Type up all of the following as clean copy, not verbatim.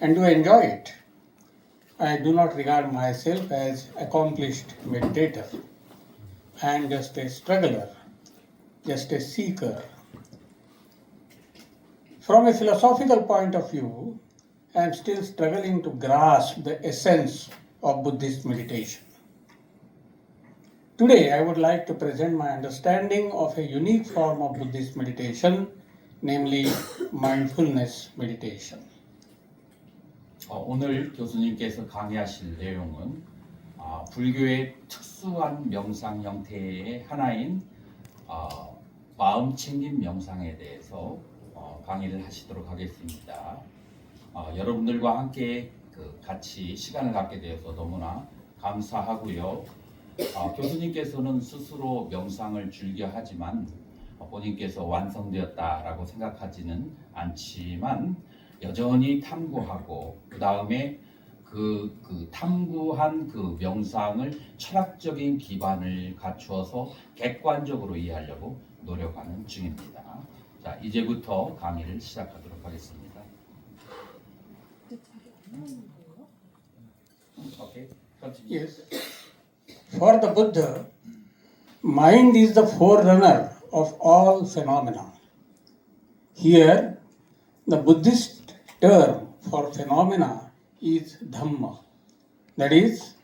and do enjoy it. I do not regard myself as accomplished meditator. I am just a struggler, just a seeker. From a philosophical point of view, I am still struggling to grasp the essence of Buddhist meditation. Today, I would like to present my understanding of a unique form of Buddhist meditation, namely mindfulness meditation. 오늘 교수님께서 강의하실 내용은 불교의 특수한 명상 형태의 하나인 마음챙김 명상에 대해서 강의를 하시도록 하겠습니다. 여러분들과 함께 같이 시간을 갖게 되어서 너무나 감사하고요. 교수님께서는 스스로 명상을 즐겨 하지만 본인께서 완성되었다라고 생각하지는 않지만 여전히 탐구하고 그 다음에 그 탐구한 그 명상을 철학적인 기반을 갖추어서 객관적으로 이해하려고 노력하는 중입니다. 자, 이제부터 강의를 시작하도록 하겠습니다. Okay, continue. Yes. For the Buddha, mind is the forerunner of all phenomena. Here, the Buddhist term for phenomena is Dhamma. That is,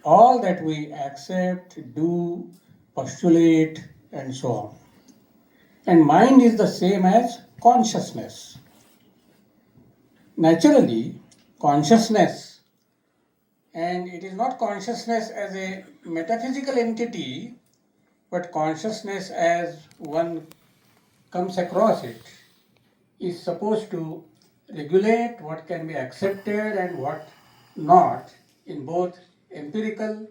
all that we accept, do, postulate, and so on. And mind is the same as consciousness. Naturally, consciousness, and it is not consciousness as a metaphysical entity, but consciousness as one comes across it, is supposed to regulate what can be accepted and what not in both empirical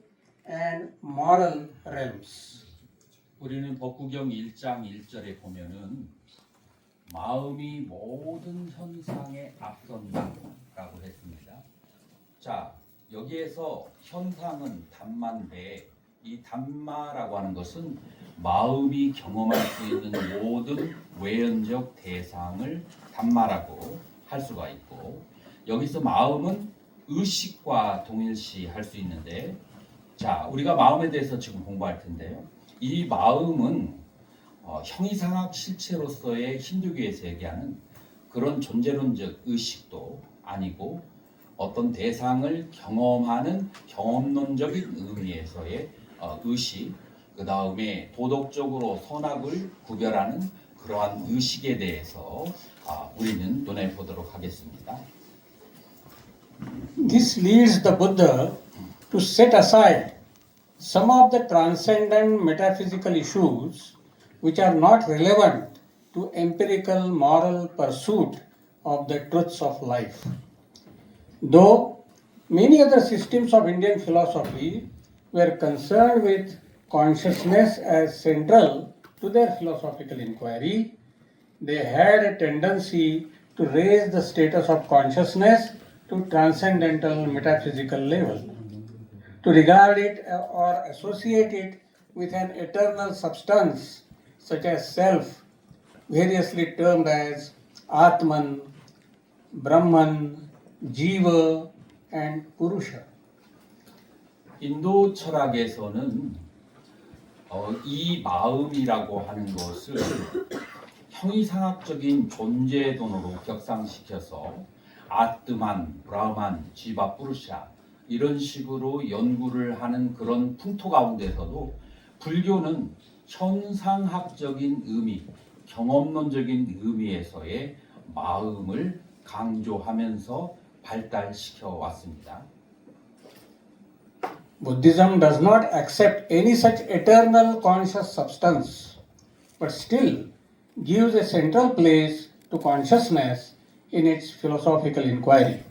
and moral realms. 우리는 법구경 1장 1절에 보면은 마음이 모든 현상에 앞선다라고 했습니다. 자, 여기에서 현상은 담마인데 이 담마라고 하는 것은 마음이 경험할 수 있는 모든 외연적 대상을 담마라고 할 수가 있고 여기서 마음은 의식과 동일시 할 수 있는데 자, 우리가 마음에 대해서 지금 공부할 텐데요. 이 마음은 형이상학 실체로서의 힌두교에서 얘기하는 그런 존재론적 의식도 아니고 어떤 대상을 경험하는 경험론적인 의미에서의 의식, 그 다음에 도덕적으로 선악을 구별하는 그러한 의식에 대해서 우리는 논해 보도록 하겠습니다. This leads the Buddha to set aside some of the transcendent metaphysical issues which are not relevant to empirical moral pursuit of the truths of life. Though many other systems of Indian philosophy were concerned with consciousness as central to their philosophical inquiry, they had a tendency to raise the status of consciousness to transcendental metaphysical level, to regard it or associate it with an eternal substance such as self, variously termed as Atman, Brahman, Jiva, and Purusha. 인도 철학에서는 이 마음이라고 하는 것을 형이상학적인 존재론으로 격상시켜서 아트만, 브라만, 지바, 푸르샤 이런 식으로 연구를 하는 그런 풍토 가운데서도 불교는 현상학적인 의미, 경험론적인 의미에서의 마음을 강조하면서 발달시켜 왔습니다. Buddhism does not accept any such eternal conscious substance, but still gives a central place to consciousness in its philosophical inquiry.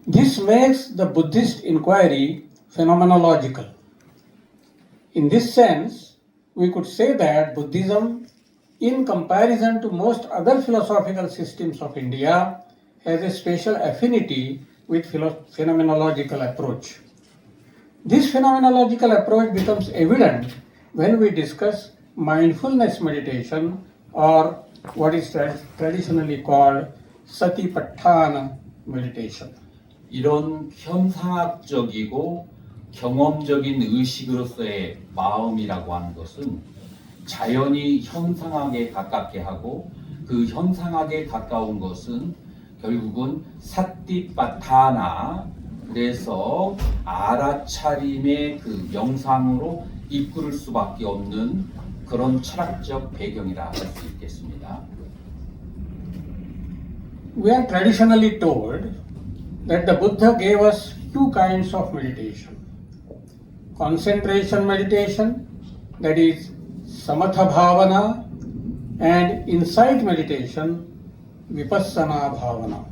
This makes the Buddhist inquiry phenomenological. In this sense, we could say that Buddhism, in comparison to most other philosophical systems of India, has a special affinity with phenomenological approach. This phenomenological approach becomes evident when we discuss mindfulness meditation or what is traditionally called Satipatthana meditation. 이런 현상학적이고 경험적인 의식으로서의 마음이라고 하는 것은 자연히 현상학에 가깝게 하고 그 현상학에 가까운 것은 결국은 사띠빠타나, 그래서 알아차림의 그 명상으로 이끌을 수밖에 없는 그런 철학적 배경이라 할 수 있겠습니다. We are traditionally told that the Buddha gave us two kinds of meditation. Concentration meditation, that is samatha bhavana, and insight meditation, vipassana bhavana.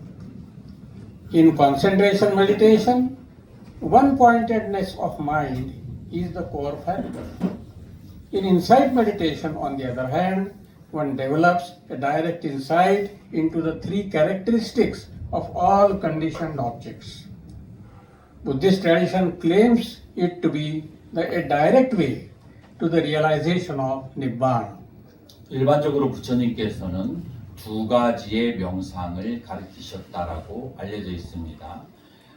In concentration meditation, one-pointedness of mind is the core factor. In insight meditation, on the other hand, one develops a direct insight into the three characteristics of all conditioned objects. Buddhist tradition claims it to be a direct way to the realization of Nibbana. 일반적으로 부처님께서는 두 가지의 명상을 가르치셨다라고 알려져 있습니다.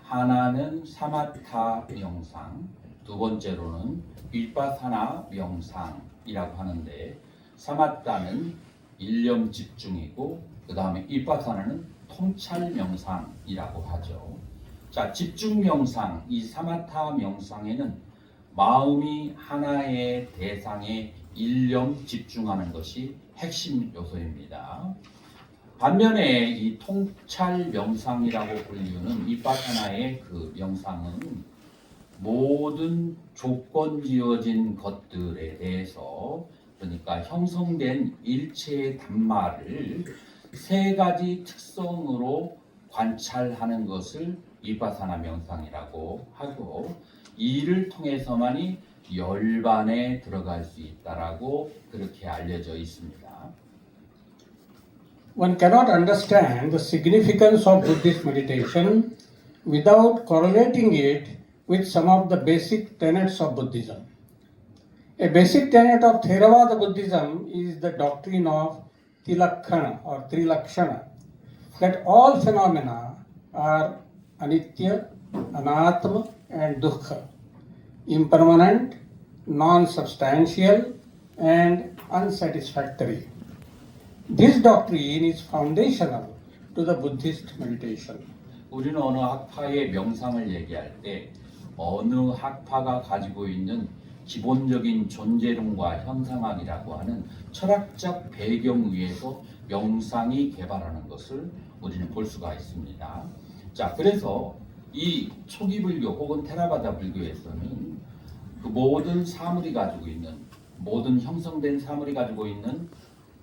하나는 사마타 명상, 두 번째로는 윗바사나 명상이라고 하는데, 사마타는 일념 집중이고 그 다음에 윗바사나는 통찰 명상이라고 하죠. 자, 집중 명상, 이 사마타 명상에는 마음이 하나의 대상에 일념 집중하는 것이 핵심 요소입니다. 반면에 이 통찰 명상이라고 불리우는 윗바사나의 그 명상은 모든 조건 지어진 것들에 대해서, 그러니까 형성된 일체의 단말을 세 가지 특성으로 관찰하는 것을 윗바사나 명상이라고 하고, 이를 통해서만이 열반에 들어갈 수 있다라고 그렇게 알려져 있습니다. One cannot understand the significance of Buddhist meditation without correlating it with some of the basic tenets of Buddhism. A basic tenet of Theravada Buddhism is the doctrine of Tilakkhana or Trilakshana, that all phenomena are anitya, anatma and dukkha, impermanent, non-substantial and unsatisfactory. This doctrine is foundational to the Buddhist meditation. 우리는 어느 학파의 명상을 얘기할 때 어느 학파가 가지고 있는 기본적인 존재론과 현상학이라고 하는 철학적 배경 위에서 명상이 개발하는 것을 우리는 볼 수가 있습니다. 자, 그래서 이 초기 불교 혹은 테라바다 불교에서는 그 모든 사물이 가지고 있는, 모든 형성된 사물이 가지고 있는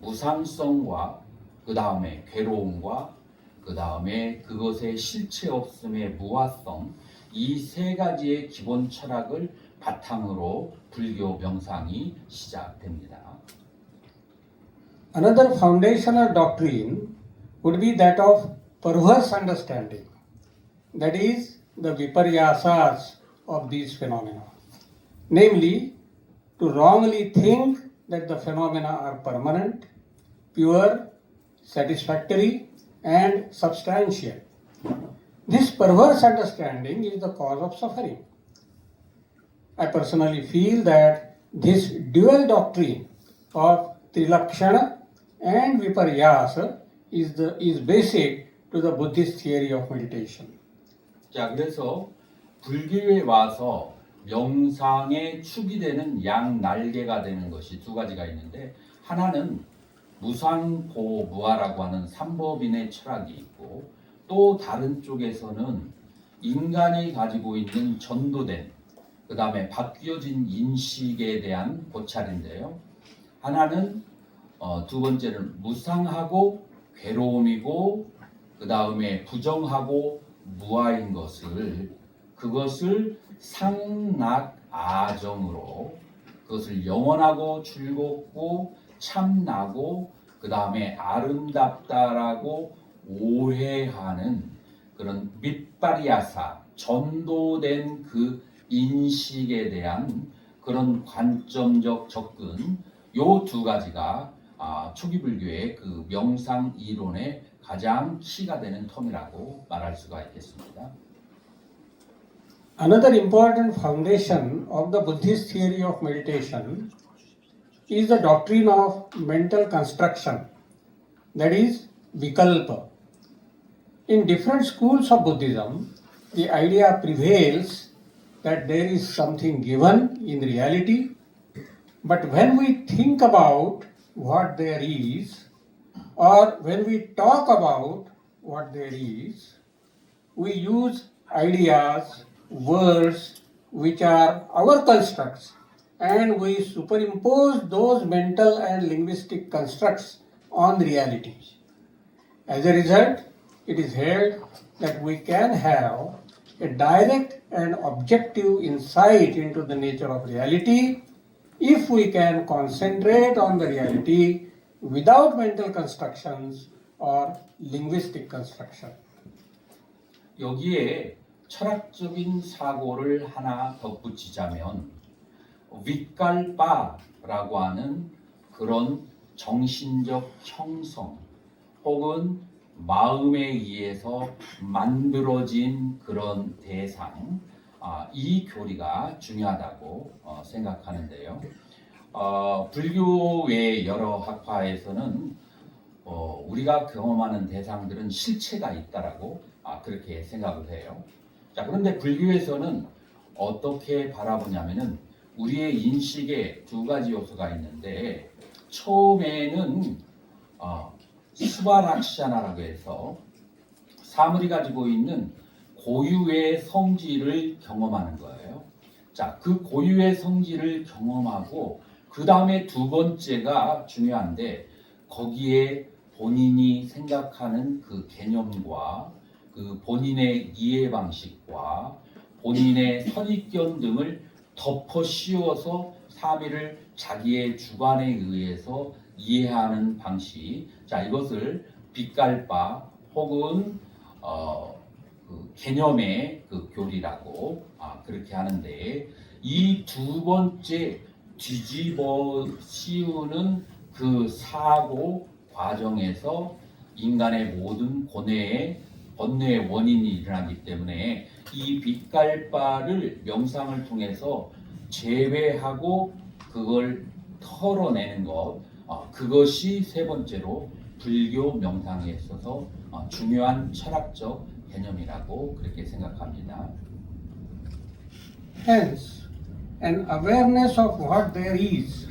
무상성과 그 다음에 괴로움과 그 다음에 그것의 실체 없음의 무화성, 이 세 가지의 기본 철학을 바탕으로 불교 명상이 시작됩니다. Another foundational doctrine would be that of perverse understanding, that is, the viparyasas of these phenomena. Namely, to wrongly think that the phenomena are permanent, pure, satisfactory, and substantial. This perverse understanding is the cause of suffering. I personally feel that this dual doctrine of Trilakshana and Viparyasa is basic to the Buddhist theory of meditation. 자, 그래서 불교에 와서 명상의 축이 되는 양 날개가 되는 것이 두 가지가 있는데, 하나는 무상보무아라고 하는 삼법인의 철학이 있고, 또 다른 쪽에서는 인간이 가지고 있는 전도된, 그 다음에 바뀌어진 인식에 대한 고찰인데요. 하나는 두 번째는 무상하고 괴로움이고, 그 다음에 부정하고 무아인 그것을 상락아정으로, 그것을 영원하고 즐겁고 참나고 그 다음에 아름답다라고 오해하는 그런 밑바리아사, 전도된 그 인식에 대한 그런 관점적 접근, 요 두 가지가 초기 불교의 그 명상 이론의 가장 키가 되는 텀이라고 말할 수가 있겠습니다. Another important foundation of the Buddhist theory of meditation is the doctrine of mental construction, that is, vikalpa. In different schools of Buddhism, the idea prevails that there is something given in reality, but when we think about what there is, or when we talk about what there is, we use ideas, words which are our constructs, and we superimpose those mental and linguistic constructs on reality. As a result, it is held that we can have a direct and objective insight into the nature of reality if we can concentrate on the reality without mental constructions or linguistic construction. 여기에 철학적인 사고를 하나 덧붙이자면 윗갈바라고 하는 그런 정신적 형성 혹은 마음에 의해서 만들어진 그런 대상, 이 교리가 중요하다고 생각하는데요. 불교의 여러 학파에서는 우리가 경험하는 대상들은 실체가 있다라고 그렇게 생각을 해요. 자, 그런데 불교에서는 어떻게 바라보냐면은 우리의 인식에 두 가지 요소가 있는데 처음에는 수바락샤나라고 해서 사물이 가지고 있는 고유의 성질을 경험하는 거예요. 자, 그 고유의 성질을 경험하고 그 다음에 두 번째가 중요한데 거기에 본인이 생각하는 그 개념과 그 본인의 이해 방식과 본인의 선입견 등을 덮어 씌워서 사미를 자기의 주관에 의해서 이해하는 방식. 자, 이것을 빗갈바 혹은 그 개념의 그 교리라고 그렇게 하는데 이 두 번째 뒤집어 씌우는 그 사고 과정에서 인간의 모든 번뇌의 원인이 일어나기 때문에 이 빗갈바를 명상을 통해서 제외하고 그걸 털어내는 것, 그것이 세 번째로 불교 명상에 있어서 중요한 철학적 개념이라고 그렇게 생각합니다. Hence, an awareness of what there is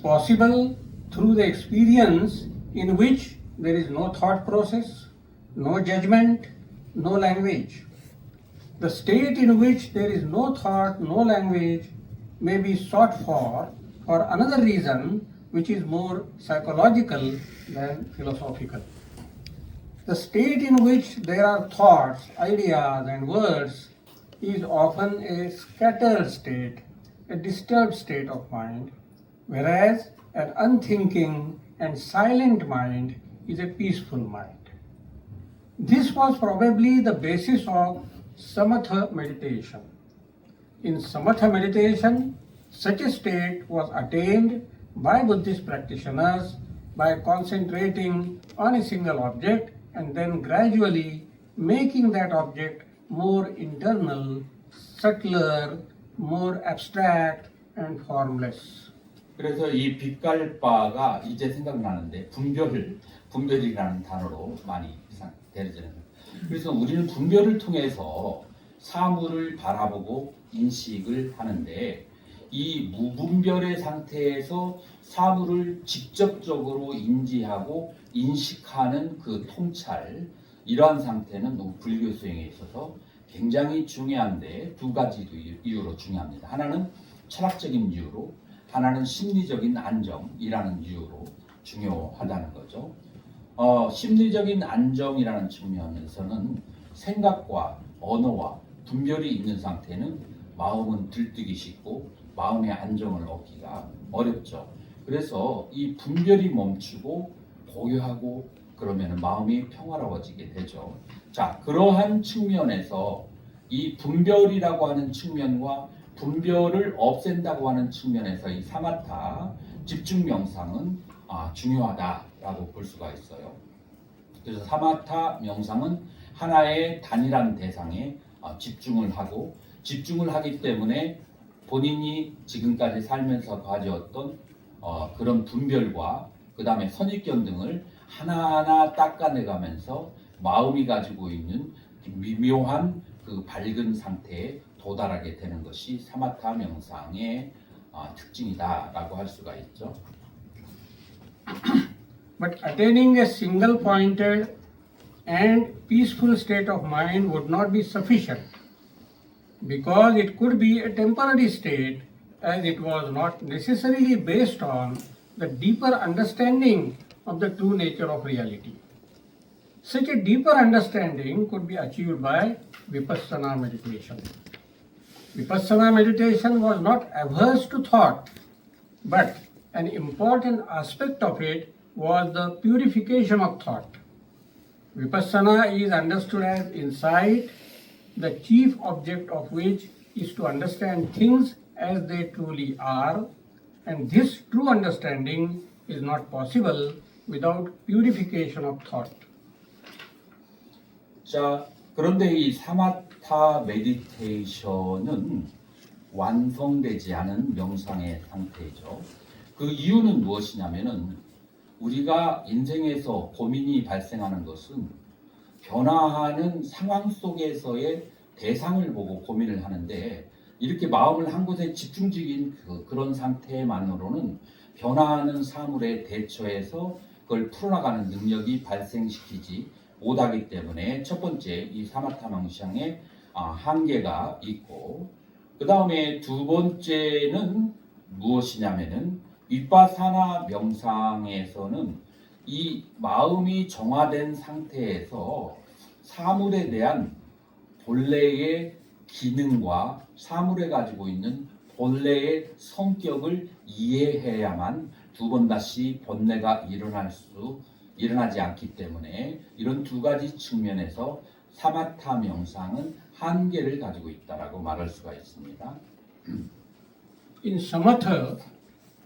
possible through the experience in which there is no thought process, no judgment, no language. The state in which there is no thought, no language may be sought for another reason which is more psychological than philosophical. The state in which there are thoughts, ideas, and words is often a scattered state, a disturbed state of mind, whereas an unthinking and silent mind is a peaceful mind. This was probably the basis of samatha meditation. In samatha meditation, such a state was attained by Buddhist practitioners by concentrating on a single object and then gradually making that object more internal, subtler, more abstract and formless. 그래서 이 빗갈바가 이제 생각나는데 분별이라는 단어로 많이 대려지는 거예요. 그래서 우리는 분별을 통해서 사물을 바라보고 인식을 하는데 이 무분별의 상태에서 사물을 직접적으로 인지하고 인식하는 그 통찰, 이러한 상태는 불교 수행에 있어서 굉장히 중요한데 두 가지 이유로 중요합니다. 하나는 철학적인 이유로, 하나는 심리적인 안정이라는 이유로 중요하다는 거죠. 심리적인 안정이라는 측면에서는 생각과 언어와 분별이 있는 상태는 마음은 들뜨기 쉽고 마음의 안정을 얻기가 어렵죠. 그래서 이 분별이 멈추고 고요하고 그러면 마음이 평화로워지게 되죠. 자, 그러한 측면에서 이 분별이라고 하는 측면과 분별을 없앤다고 하는 측면에서 이 사마타 집중 명상은 중요하다라고 볼 수가 있어요. 그래서 사마타 명상은 하나의 단일한 대상에 집중을 하기 때문에 본인이 지금까지 살면서 가져왔던 그런 분별과 그 다음에 선입견 등을 하나하나 닦아내가면서 마음이 가지고 있는 미묘한 그 밝은 상태에 도달하게 되는 것이 사마타 명상의 특징이다라고 할 수가 있죠. But attaining a single pointed and peaceful state of mind would not be sufficient because it could be a temporary state as it was not necessarily based on the deeper understanding of the true nature of reality. Such a deeper understanding could be achieved by Vipassana meditation. Vipassana meditation was not averse to thought, but an important aspect of it was the purification of thought. Vipassana is understood as insight, the chief object of which is to understand things as they truly are, and this true understanding is not possible without purification of thought. 자, 그런데 이 사마타 메디테이션은 완성되지 않은 명상의 상태이죠. 그 이유는 무엇이냐면은 우리가 인생에서 고민이 발생하는 것은 변화하는 상황 속에서의 대상을 보고 고민을 하는데 이렇게 마음을 한 곳에 집중적인 그런 상태만으로는 변화하는 사물에 대처해서 그걸 풀어나가는 능력이 발생시키지 못하기 때문에 첫 번째 이 사마타 명상에 한계가 있고 그 다음에 두 번째는 무엇이냐면은 위파사나 명상에서는 이 마음이 정화된 상태에서 사물에 대한 본래의 기능과 사물에 가지고 있는 본래의 성격을 이해해야만 두 번 다시 번뇌가 일어나지 않기 때문에 이런 두 가지 측면에서 사마타 명상은 한계를 가지고 있다라고 말할 수가 있습니다. In samatha,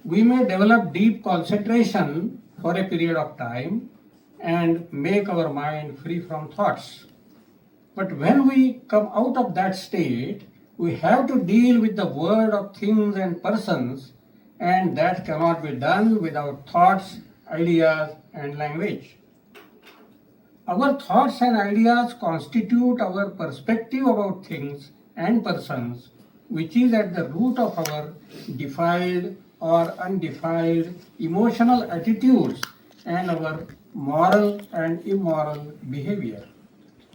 we may develop deep concentration for a period of time and make our mind free from thoughts. But when we come out of that state, we have to deal with the world of things and persons, and that cannot be done without thoughts, ideas, and language. Our thoughts and ideas constitute our perspective about things and persons, which is at the root of our defiled or undefiled emotional attitudes and our moral and immoral behavior.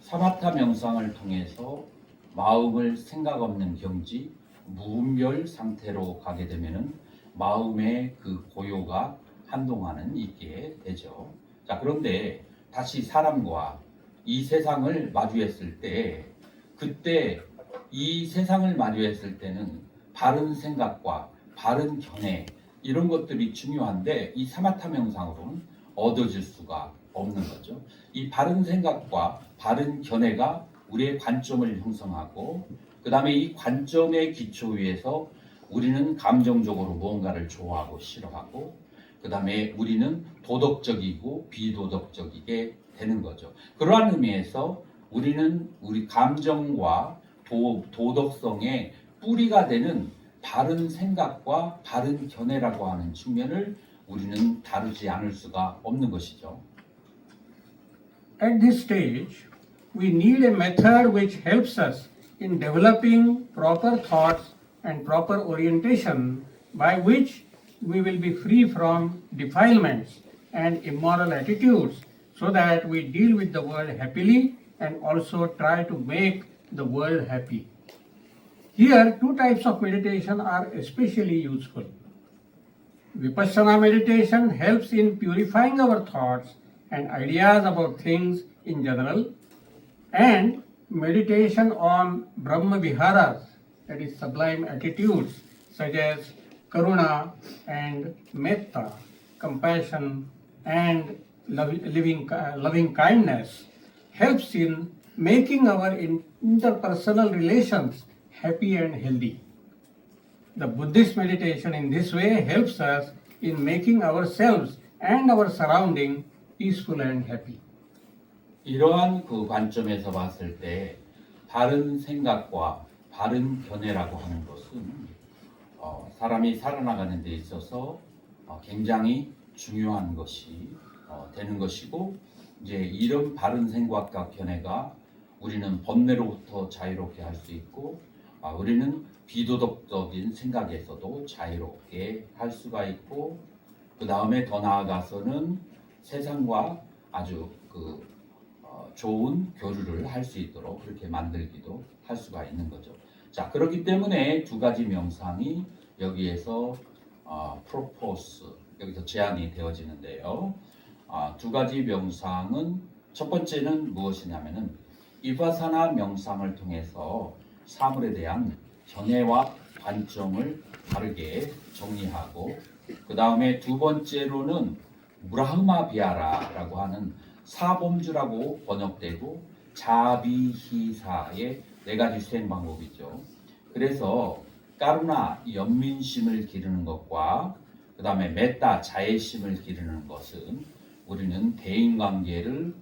사마타 명상을 통해서 마음을 생각 없는 경지, 무분별 상태로 가게 되면은 마음의 그 고요가 한동안은 있게 되죠. 자, 그런데 다시 사람과 이 세상을 마주했을 때, 그때 이 세상을 마주했을 때는 바른 생각과 바른 견해 이런 것들이 중요한데 이 사마타 명상으로는 얻어질 수가 없는 거죠. 이 바른 생각과 바른 견해가 우리의 관점을 형성하고 그 다음에 이 관점의 기초 위에서 우리는 감정적으로 무언가를 좋아하고 싫어하고 그 다음에 우리는 도덕적이고 비도덕적이게 되는 거죠. 그러한 의미에서 우리는 우리 감정과 도덕성의 뿌리가 되는 바른 생각과 바른 견해라고 하는 측면을 우리는 다루지 않을 수가 없는 것이죠. At this stage, we need a method which helps us in developing proper thoughts and proper orientation by which we will be free from defilements and immoral attitudes so that we deal with the world happily and also try to make the world happy. Here, two types of meditation are especially useful. Vipassana meditation helps in purifying our thoughts and ideas about things in general, and meditation on Brahma Viharas, that is sublime attitudes such as Karuna and Metta, compassion and loving kindness, helps in making our interpersonal relations happy and healthy. The Buddhist meditation in this way helps us in making ourselves and our surrounding peaceful and happy. 이러한 그 관점에서 봤을 때 바른 생각과 바른 견해라고 하는 것은 사람이 살아나가는 데 있어서 굉장히 중요한 것이 되는 것이고, 이제 이런 바른 생각과 견해가 우리는 번뇌로부터 자유롭게 할 수 있고, 우리는 비도덕적인 생각에서도 자유롭게 할 수가 있고, 그 다음에 더 나아가서는 세상과 아주 좋은 교류를 할 수 있도록 그렇게 만들기도 할 수가 있는 거죠. 자, 그렇기 때문에 두 가지 명상이 여기에서 프로포스, 여기서 제안이 되어지는데요. 두 가지 명상은 첫 번째는 무엇이냐면은 이바사나 명상을 통해서 사물에 대한 견해와 관점을 바르게 정리하고, 그 다음에 두 번째로는 무라흐마 비하라라고 하는 사범주라고 번역되고 자비히사의 네 가지 수행 방법이죠. 그래서 까루나 연민심을 기르는 것과 그 다음에 메타 자애심을 기르는 것은 우리는 대인관계를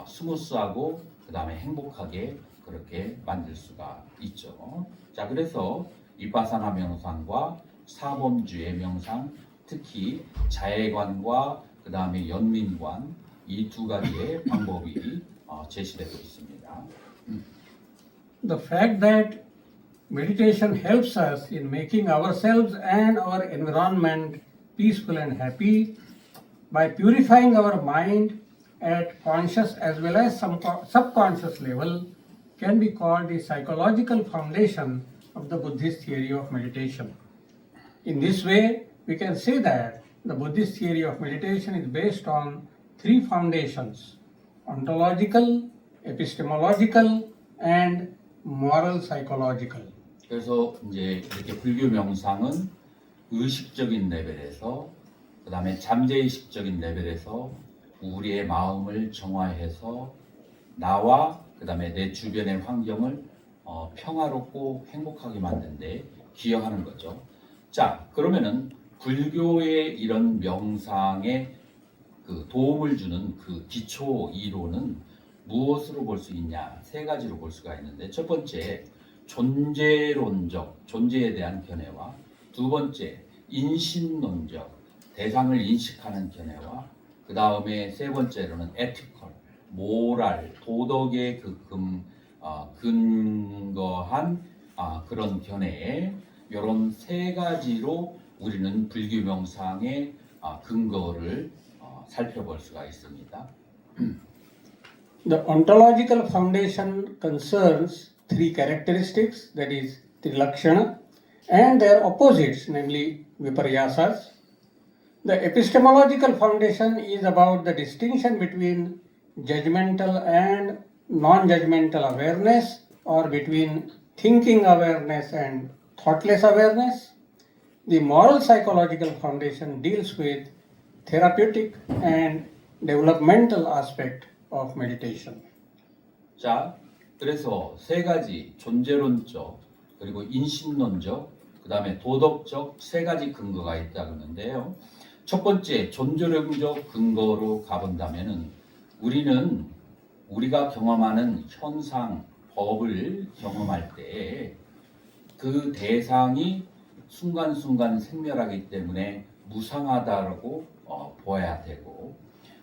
스무스하고 그 다음에 행복하게 그렇게 만들 수가 있죠. 자, 그래서 이파사나 명상과 사범주의 명상, 특히 자애관과 그 다음에 연민관, 이 두 가지의 방법이 제시되고 있습니다. The fact that meditation helps us in making ourselves and our environment peaceful and happy by purifying our mind at conscious as well as subconscious level can be called the psychological foundation of the Buddhist theory of meditation. In this way, we can say that the Buddhist theory of meditation is based on three foundations: ontological, epistemological, and moral psychological. 그래서 이제 이렇게 불교 명상은 의식적인 레벨에서, 그 다음에 잠재의식적인 레벨에서 우리의 마음을 정화해서 나와 그 다음에 내 주변의 환경을 평화롭고 행복하게 만든 데 기여하는 거죠. 자, 그러면은 불교의 이런 명상에 도움을 주는 그 기초 이론은 무엇으로 볼 수 있냐? 세 가지로 볼 수가 있는데, 첫 번째 존재론적, 존재에 대한 견해와, 두 번째 인신론적, 대상을 인식하는 견해와, 그 다음에 세 번째로는 에티컬, 모랄, 도덕에 근거한 그런 견해, 이런 세 가지로 우리는 불교 명상의 근거를 살펴볼 수가 있습니다. The ontological foundation concerns three characteristics, that is, Trilakshana, and their opposites, namely Viparyasas. The epistemological foundation is about the distinction between judgmental and non-judgmental awareness, or between thinking awareness and thoughtless awareness. The moral psychological foundation deals with therapeutic and developmental aspect of meditation. 자, 그래서 세 가지 존재론적, 그리고 인신론적, 그 다음에 도덕적 세 가지 근거가 있다고 하는데요. 첫 번째 존재론적 근거로 가본다면은 우리는 우리가 경험하는 현상, 법을 경험할 때 그 대상이 순간순간 생멸하기 때문에 무상하다라고 보아야 되고,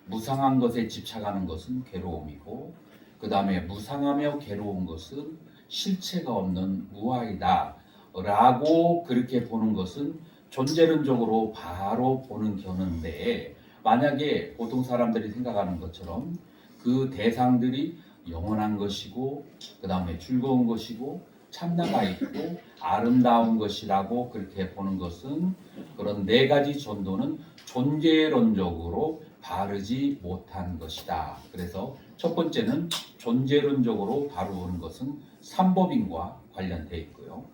무상한 것에 집착하는 것은 괴로움이고, 그 다음에 무상하며 괴로운 것은 실체가 없는 무아이다 라고 그렇게 보는 것은 존재론적으로 바로 보는 견해인데, 만약에 보통 사람들이 생각하는 것처럼 그 대상들이 영원한 것이고, 그 다음에 즐거운 것이고, 참나가 있고 아름다운 것이라고 그렇게 보는 것은, 그런 네 가지 전도는 존재론적으로 바르지 못한 것이다. 그래서 첫 번째는 존재론적으로 바르는 것은 삼법인과 관련되어 있고요.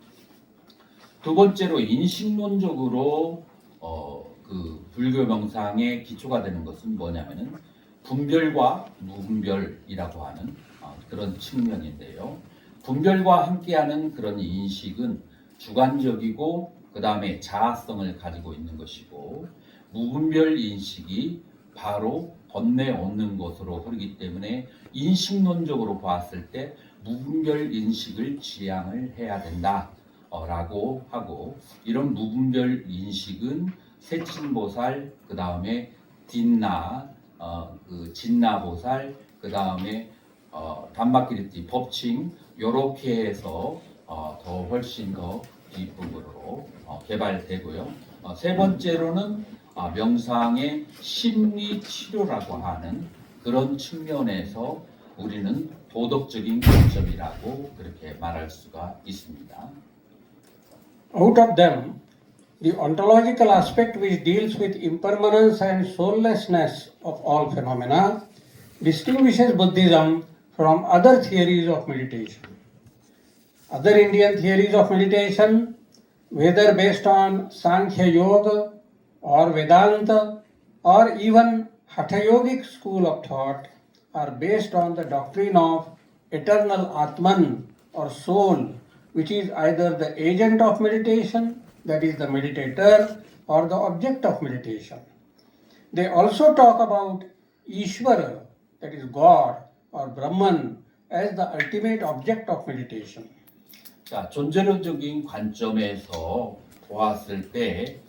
두 번째로 인식론적으로 그 불교 명상의 기초가 되는 것은 뭐냐면은 분별과 무분별이라고 하는 그런 측면인데요. 분별과 함께하는 그런 인식은 주관적이고 그 다음에 자아성을 가지고 있는 것이고, 무분별 인식이 바로 번뇌 없는 것으로 흐르기 때문에 인식론적으로 봤을 때 무분별 인식을 지향을 해야 된다 라고 하고, 이런 무분별 인식은 세친보살, 그 다음에 딘나, 그 진나보살, 그 다음에 단마키리티 법칭, 요렇게 해서 더 훨씬 더 뒷부분으로 개발되고요. 세 번째로는 명상의 심리 치료라고 하는 그런 측면에서 우리는 도덕적인 관점이라고 그렇게 말할 수가 있습니다. Out of them, the ontological aspect which deals with impermanence and soullessness of all phenomena distinguishes Buddhism from other theories of meditation. Other Indian theories of meditation, whether based on Sankhya Yoga or Vedanta or even Hatha Yogic school of thought, are based on the doctrine of eternal Atman or soul, which is either the agent of meditation, that is the meditator, or the object of meditation. They also talk about Ishvara, that is God or Brahman, as the ultimate object of meditation. 자, 존재론적인 관점에서 보았을 때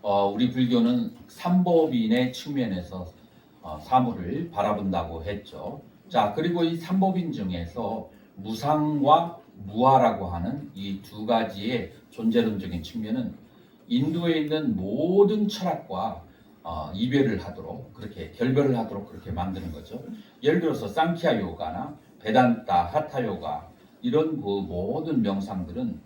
우리 불교는 삼법인의 측면에서 사물을 바라본다고 했죠. 자, 그리고 이 삼법인 중에서 무상과 무아라고 하는 이 두 가지의 존재론적인 측면은 인도에 있는 모든 철학과 이별을 하도록, 그렇게 결별을 하도록 그렇게 만드는 거죠. 예를 들어서 상키아 요가나 베단타, 하타 요가, 이런 그 모든 명상들은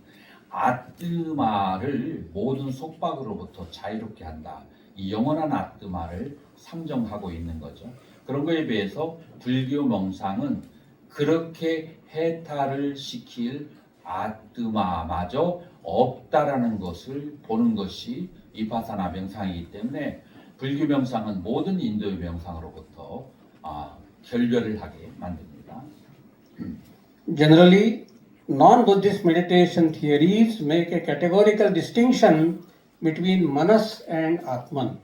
아뜨마를 모든 속박으로부터 자유롭게 한다, 이 영원한 아뜨마를 상정하고 있는 거죠. 그런 거에 비해서 불교 명상은 그렇게 해탈을 시킬 아뜨마마저 없다라는 것을 보는 것이 비파사나 명상이기 때문에 불교 명상은 모든 인도의 명상으로부터 결별을 하게 만듭니다. Generally, non-Buddhist meditation theories make a categorical distinction between manas and atman.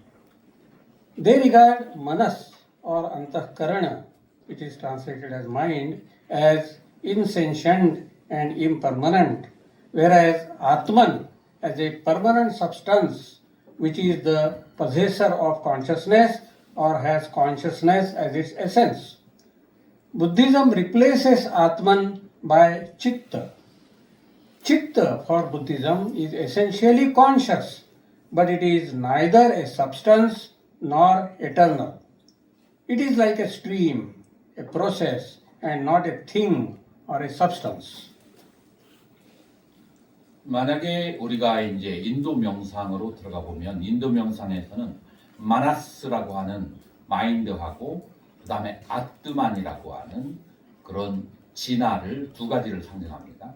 They regard manas or antahkarana, which is translated as mind, as insentient and impermanent, whereas atman as a permanent substance which is the possessor of consciousness or has consciousness as its essence. Buddhism replaces Atman by Chitta. Chitta for Buddhism is essentially conscious, but it is neither a substance nor eternal. It is like a stream, a process, and not a thing or a substance. 만약에 우리가 이제 인도 명상으로 들어가 보면 인도 명상에서는 마나스라고 하는 마인드하고 그 다음에 아뜨만이라고 하는 그런 진화를 두 가지를 상징합니다.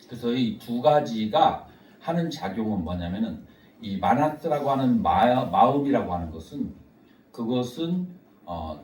그래서 이 두 가지가 하는 작용은 뭐냐면은 이 마나스라고 하는 마음이라고 하는 것은 그것은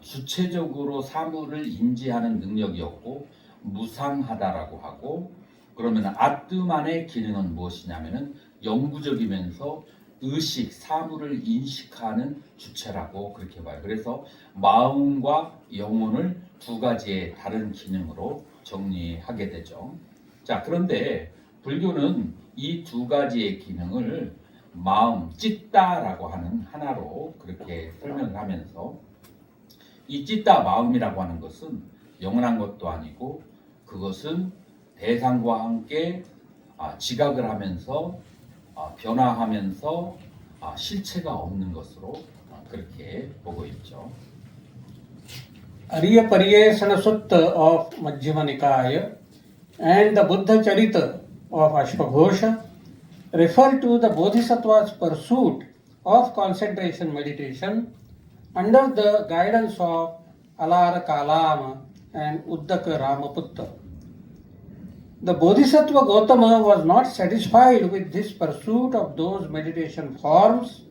주체적으로 사물을 인지하는 능력이 없고 무상하다라고 하고, 그러면 아뜨만의 기능은 무엇이냐면은 영구적이면서 의식, 사물을 인식하는 주체라고 그렇게 봐요. 그래서 마음과 영혼을 두 가지의 다른 기능으로 정리하게 되죠. 자, 그런데 불교는 이 두 가지의 기능을 마음, 찌따라고 하는 하나로 그렇게 설명을 하면서, 이 찌따 마음이라고 하는 것은 영원한 것도 아니고 그것은 대상과 함께 지각을 하면서 변화하면서 실체가 없는 것으로 그렇게 보고 있죠. Arya Pariyesana Sutta of Majjhima Nikaya and the Buddha Charita of Ashvaghosha refer to the Bodhisattva's pursuit of concentration meditation under the guidance of Alara Kalama and Uddaka Ramaputta. The Bodhisattva Gautama was not satisfied with this pursuit of those meditation forms,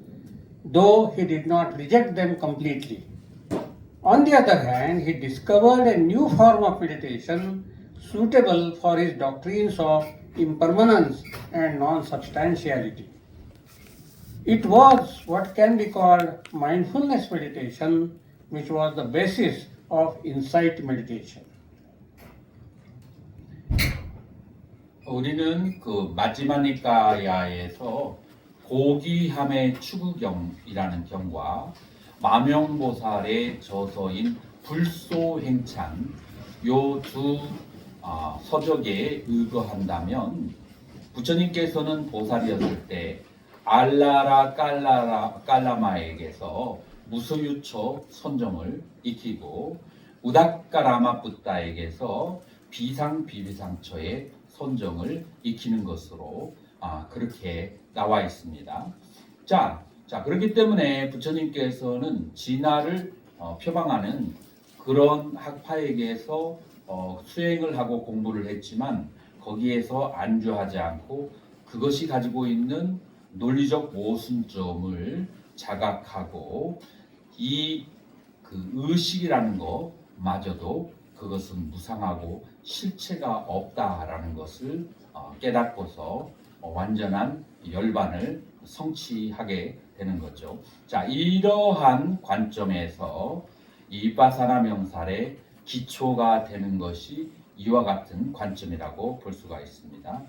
though he did not reject them completely. On the other hand, he discovered a new form of meditation suitable for his doctrines of impermanence and non-substantiality. It was what can be called mindfulness meditation, which was the basis of insight meditation. 우리는 그 마지마니까야에서 고기함의 추구경이라는 경과 마명보살의 저서인 불소행찬 요 두 서적에 의거한다면 부처님께서는 보살이었을 때 알라라 깔라마에게서 무소유처 선정을 익히고 우닥가라마 붓다에게서 비상비비상처의 선정을 익히는 것으로 그렇게 나와 있습니다. 자, 그렇기 때문에 부처님께서는 진화를 표방하는 그런 학파에게서 수행을 하고 공부를 했지만 거기에서 안주하지 않고 그것이 가지고 있는 논리적 모순점을 자각하고 이 그 의식이라는 것마저도 그것은 무상하고 실체가 없다라는 것을 깨닫고서 완전한 열반을 성취하게 되는 거죠. 자, 이러한 관점에서 이바사나 명살의 기초가 되는 것이 이와 같은 관점이라고 볼 수가 있습니다.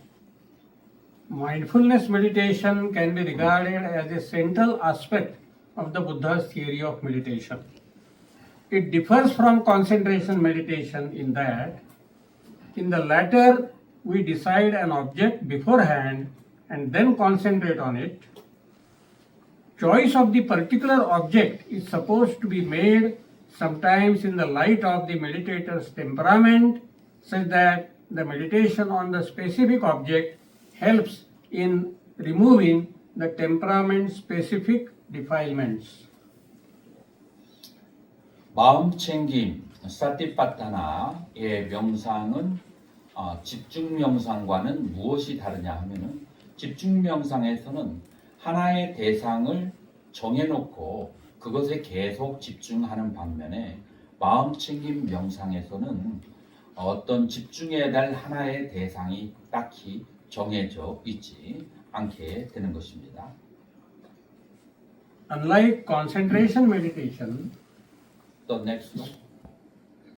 Mindfulness meditation can be regarded as a central aspect of the Buddha's theory of meditation. It differs from concentration meditation in that, in the latter, we decide an object beforehand and then concentrate on it. Choice of the particular object is supposed to be made sometimes in the light of the meditator's temperament, such that the meditation on the specific object helps in removing the temperament-specific defilements. 마음챙김 사티파타나의 명상은 집중 명상과는 무엇이 다르냐 하면은 집중 명상에서는 하나의 대상을 정해놓고 그것에 계속 집중하는 반면에 마음챙김 명상에서는 어떤 집중해야 될 하나의 대상이 딱히 정해져 있지 않게 되는 것입니다. Unlike concentration meditation, The next one.